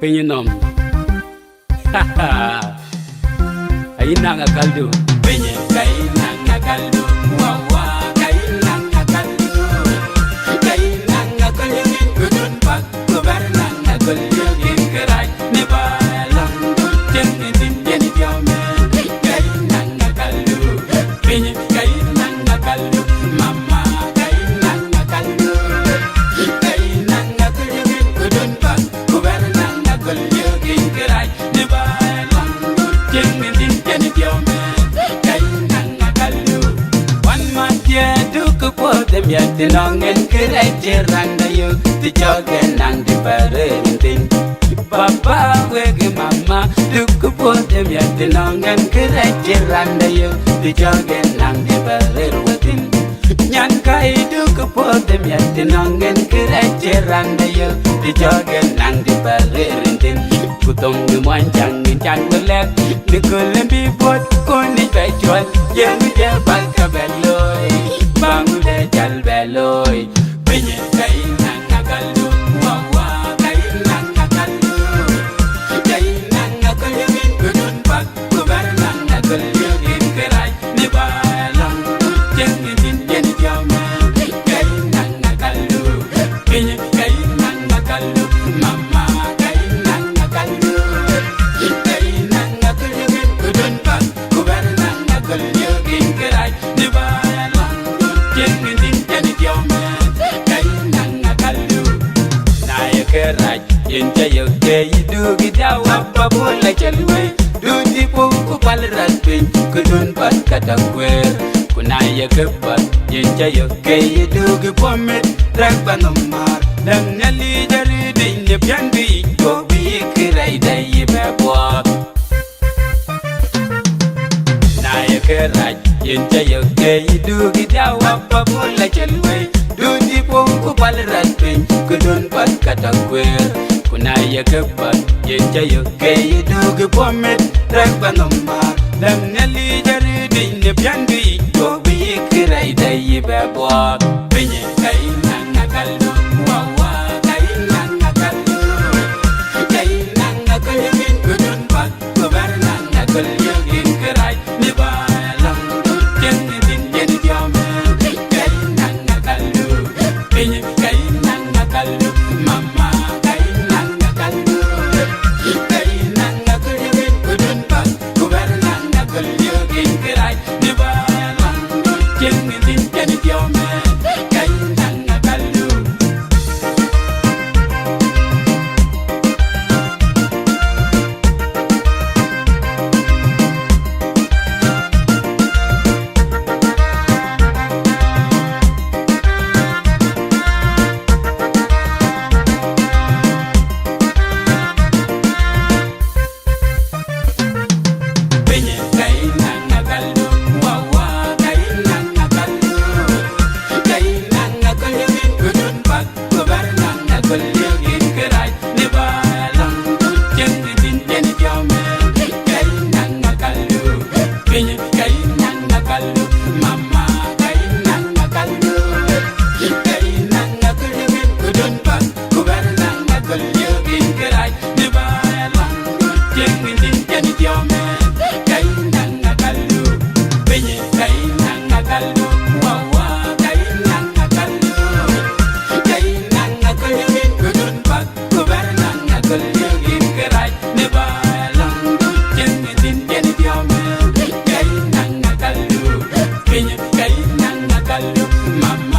Penyenom. Aina ngakaldu. Penye kaina ngakaldu. Wawa kaina ngakaldu. Kaina ngakaldu. Gudun pak kubarna ngakaldu. Kerai nebalang kucing din jeni jome. Kaina ngakaldu. Penye kaina ngakaldu. Mama kaina ngakaldu. Kaina ngakaldu. Gudun pak kubarna ngakaldu. Kerai nebalang kucing din jeni jome. Kaina ngakaldu. One man dia duk po dem ya tinongen kerai jeranda yo. Dijogen nang di parentin. Papa wege mama duk po dem ya tinongen kerai jeranda yo. Dijogen nang di parentin. Nyan kai duk po dem ya tinongen kerai jeranda yo. Dijogen nang di parentin. Kutong ni manjang ni chan belek. Dikulen bi bot koni bejual. Yang je bangka beloy. Bangu de jal beloy. Penye kaina ngakalu. Wawa kaina ngakalu. Kaina ngakalu. Gudun pak kubarna ngakalu. Kerai ni balang kucing din jeni jome. Kaina ngakalu. Penye kaina ngakalu. Mama kaina ngakalu. Kaina ngakalu. Gudun pak kubarna ngakalu. Kerai ni balang kucing din jeni jome. Kaina ngakalu. Naya kerai yenja yo keyi dugi dawa babula chalwe. Dudi puku palratpin kudun pat katakwer. Kunaya kepat yenja yo keyi dugi pomit ragba nomar. Nang nyali jari dinye piandi gobi kerai dayi bebwa. Naya kerai yenja yo keyi dugi dawa babula chalwe. Dudi puku palratpin kudun pat katakwer. Kunaya kepat yenja yo keyi dugi pomit ragba nomar. Nang nyali jari dinye piandi gobi kerai dayi bebwa. Penye kaina ngakalu. Wawa kaina ngakalu. Kaina ngakalu. Gudun pak kubarna ngakalu. Kerai ni balang kucing din jeni jome. Kaina ngakalu. Penye kaina ngakalu. Mama kaina ngakalu. Kaina ngakalu. Gudun pak kubarna ngakalu. Kerai ni balang kucing din jeni jome. Kaina ngakalu. Penye kaina ngakalu. Wawa kaina ngakalu. Kaina ngakalu. Gudun pak kubarna ngakalu. Kerai ni balang kucing din jeni jome. Kaina ngakalu. Penye kaina ngakalu. Mama kaina ngakalu. Kaina ngakalu. Gudun pak kubarna ngakalu. Kerai ni balang kucing din jeni jome. Kaina ngakalu. Penye kaina ngakalu. Wawa kaina ngakalu. Kaina ngakalu. Gudun pak kubarna ngakalu. Kerai ni balang kucing din jeni jome. Kaina ngakalu. Penye kaina ngakalu. Mama